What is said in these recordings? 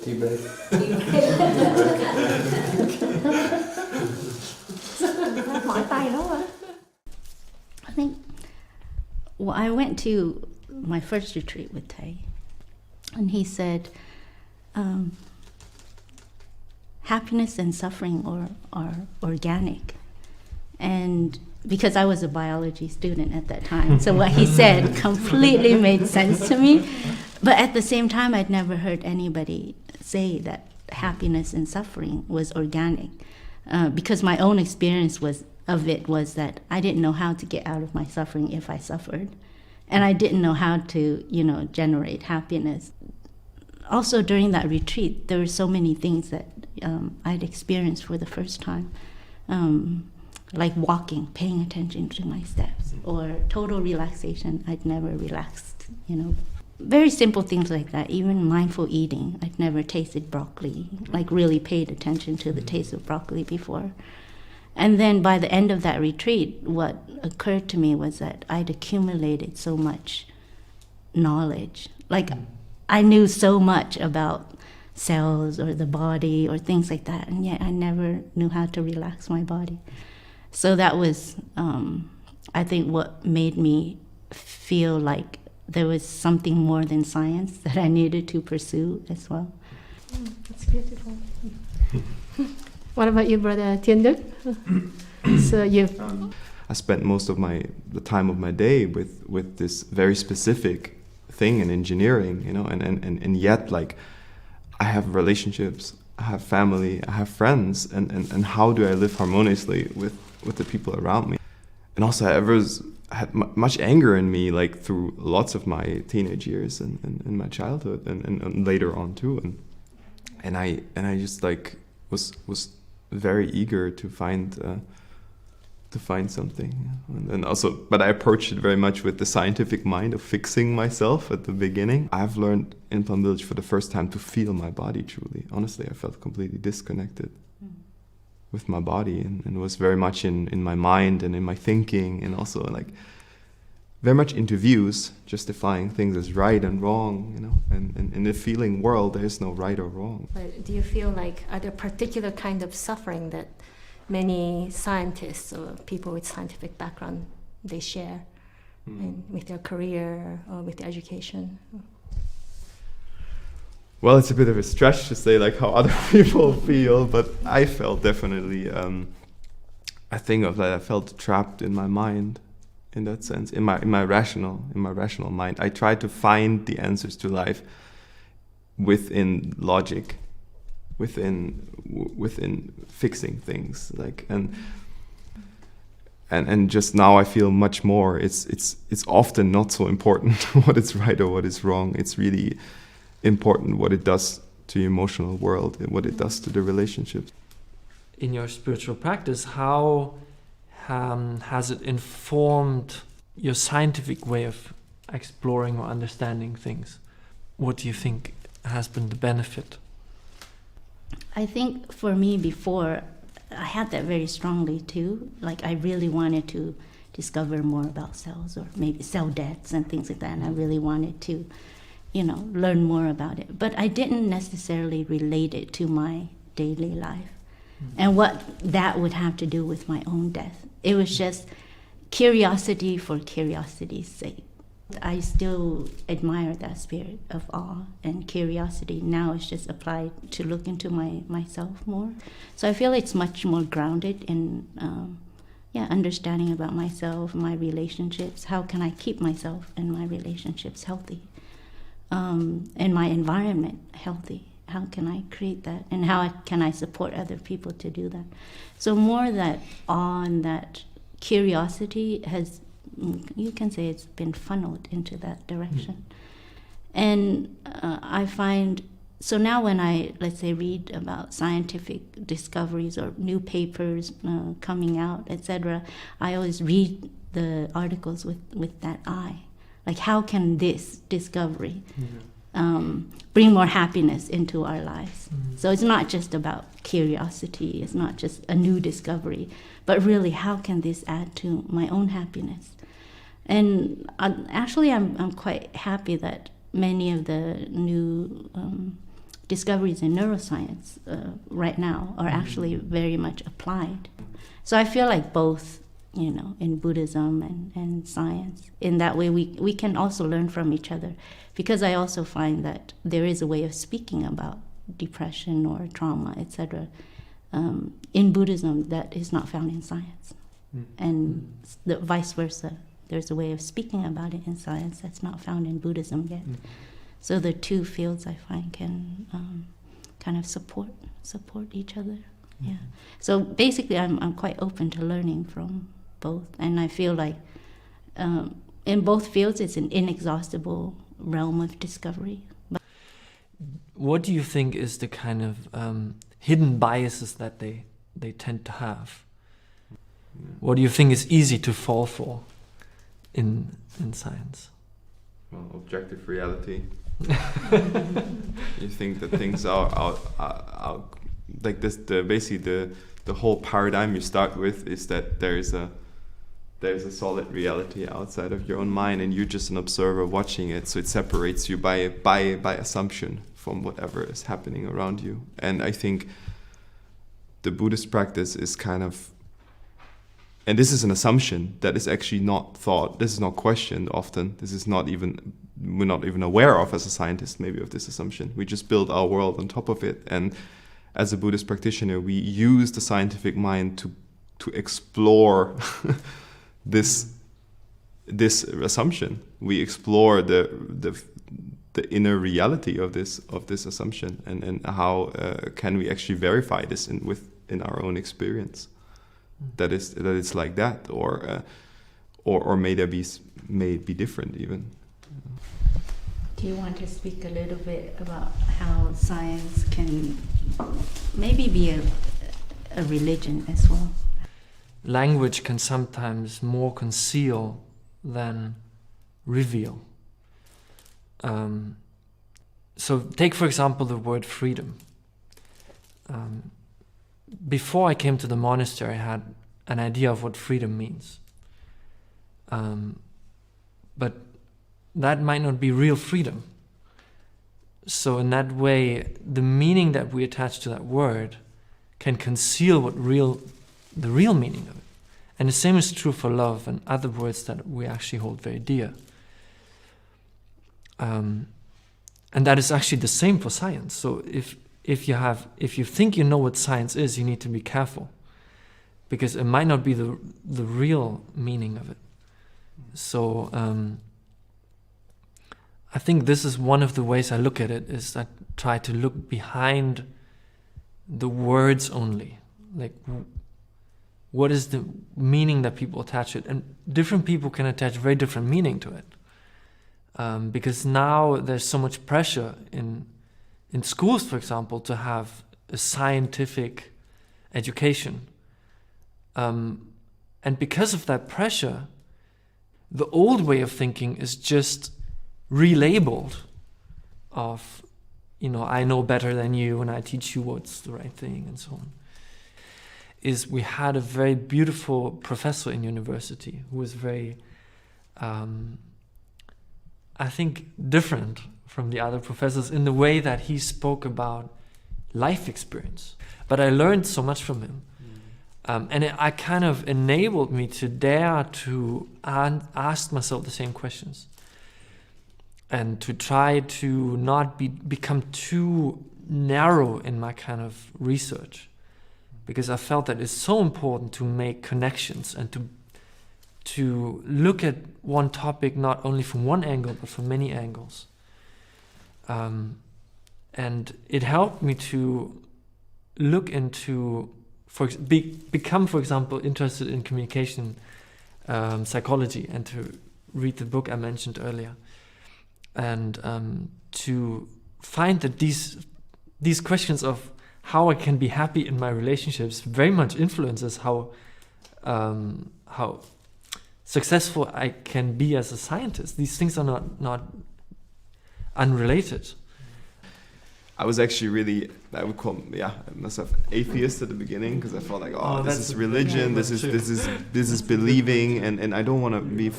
Deep breath. Mỏi tay đúng không? I think I went to my first retreat with Trai, and he said, happiness and suffering are organic. And because I was a biology student at that time, so what he said completely made sense to me. But at the same time, I'd never heard anybody say that happiness and suffering was organic, because my own experience of it was that I didn't know how to get out of my suffering if I suffered, and I didn't know how to, generate happiness. Also, during that retreat, there were so many things that I'd experienced for the first time. Like walking, paying attention to my steps, or total relaxation. I'd never relaxed, Very simple things like that, even mindful eating. I'd never tasted broccoli, like really paid attention to the taste of broccoli before. And then by the end of that retreat, what occurred to me was that I'd accumulated so much knowledge. Like I knew so much about cells or the body or things like that, and yet I never knew how to relax my body. So that was, I think, what made me feel like there was something more than science that I needed to pursue as well. That's beautiful. What about you, Brother Thiện Đức? So I spent most of the time of my day with this very specific thing in engineering, and yet, like, I have relationships, I have family, I have friends, and how do I live harmoniously with the people around me? And also, I had much anger in me, like through lots of my teenage years and my childhood and later on too, and I just like was very eager to find something, and also, but I approached it very much with the scientific mind of fixing myself at the beginning. I've learned in Plum Village for the first time to feel my body truly. Honestly, I felt completely disconnected with my body, and was very much in my mind and in my thinking, and also like very much into views, justifying things as right and wrong, and in the feeling world there is no right or wrong. But do you feel like, are there particular kind of suffering that many scientists or people with scientific background they share with their career or with their education? Well, it's a bit of a stretch to say like how other people feel, but I felt definitely, I think of that I felt trapped in my mind, in that sense, in my rational mind. I tried to find the answers to life within logic, within fixing things, like, and just now I feel much more. It's often not so important what is right or what is wrong. It's really important what it does to your emotional world and what it does to the relationships. In your spiritual practice, how has it informed your scientific way of exploring or understanding things? What do you think has been the benefit? I think for me before, I had that very strongly too. Like I really wanted to discover more about cells, or maybe cell deaths and things like that, and I really wanted to learn more about it. But I didn't necessarily relate it to my daily life and what that would have to do with my own death. It was just curiosity for curiosity's sake. I still admire that spirit of awe and curiosity. Now it's just applied to look into myself more. So I feel it's much more grounded in understanding about myself, my relationships. How can I keep myself and my relationships healthy? And my environment healthy. How can I create that? And how can I support other people to do that? So more that awe and that curiosity has, you can say it's been funneled into that direction. And I find, so now when I, let's say, read about scientific discoveries or new papers coming out, etc., I always read the articles with that eye. Like, how can this discovery bring more happiness into our lives? So it's not just about curiosity, it's not just a new discovery, but really, how can this add to my own happiness? And actually, I'm quite happy that many of the new discoveries in neuroscience right now are actually very much applied. So I feel like both, in Buddhism and science, in that way we can also learn from each other, because I also find that there is a way of speaking about depression or trauma, etc., in Buddhism that is not found in science. And the vice versa. There's a way of speaking about it in science that's not found in Buddhism yet. So the two fields, I find, can kind of support each other. Yeah. So basically, I'm quite open to learning from both, and I feel like in both fields, it's an inexhaustible realm of discovery. What do you think is the kind of hidden biases that they tend to have? What do you think is easy to fall for in science? Well, objective reality. You think that things are like this. The whole paradigm you start with is that there's a solid reality outside of your own mind, and you're just an observer watching it. So it separates you by assumption from whatever is happening around you. And I think the Buddhist practice is kind of, and this is an assumption that is actually not thought. This is not questioned often. This is not even, we're not even aware of as a scientist, maybe, of this assumption. We just build our world on top of it. And as a Buddhist practitioner, we use the scientific mind to explore this assumption. We explore the inner reality of this assumption, and how can we actually verify this in our own experience. That it's like that, or may be different even. Do you want to speak a little bit about how science can maybe be a religion as well? Language can sometimes more conceal than reveal. So take, for example, the word freedom. Before I came to the monastery, I had an idea of what freedom means. But that might not be real freedom. So in that way, the meaning that we attach to that word can conceal the real meaning of it. And the same is true for love and other words that we actually hold very dear. And that is actually the same for science. So if you think you know what science is, you need to be careful, because it might not be the real meaning of it. So I think this is one of the ways I look at it, is I try to look behind the words only. Like, what is the meaning that people attach to it? And different people can attach very different meaning to it. Because now there's so much pressure in schools, for example, to have a scientific education. And because of that pressure, the old way of thinking is just relabeled of, I know better than you and I teach you what's the right thing and so on. We had a very beautiful professor in university who was very, I think, different from the other professors in the way that he spoke about life experience. But I learned so much from him. And it kind of enabled me to dare to ask myself the same questions. And to try to not become too narrow in my kind of research. Because I felt that it's so important to make connections and to look at one topic not only from one angle, but from many angles. And it helped me to look into, become, for example, interested in communication psychology, and to read the book I mentioned earlier. And to find that these questions of how I can be happy in my relationships very much influences how successful I can be as a scientist. These things are not unrelated. I was actually I would call myself atheist at the beginning, because I felt like, this is religion, this is believing, and I don't want to be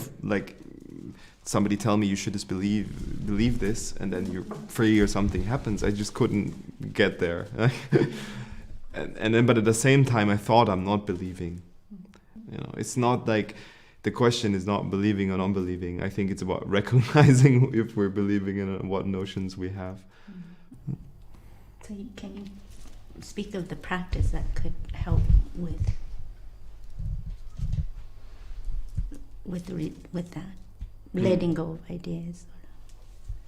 somebody tell me you should just believe this and then you're free or something happens. I just couldn't get there. and then, but at the same time, I thought I'm not believing. You know, it's not like the question is not believing or non-believing. I think it's about recognizing if we're believing in what notions we have. So can you speak of the practice that could help with that, letting go of ideas?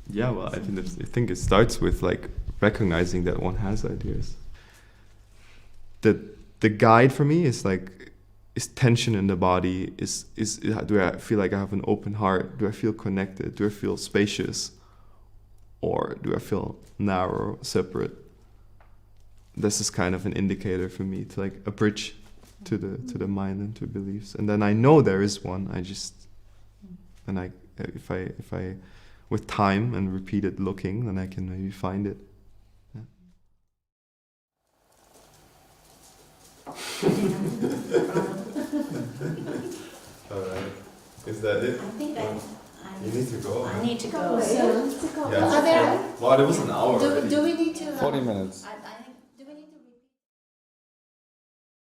Yeah, well, I think it starts with like recognizing that one has ideas. The guide for me is like, is tension in the body? Is do I feel like I have an open heart? Do I feel connected? Do I feel spacious? Or do I feel narrow, separate? This is kind of an indicator for me to like a bridge to the mind and to beliefs. And then I know there is one. If I with time and repeated looking, then I can maybe find it. Yeah. All right. Is that it? I think You need to go. I need to go. Yeah. Well, it was an hour. Do we need to? 40 minutes. I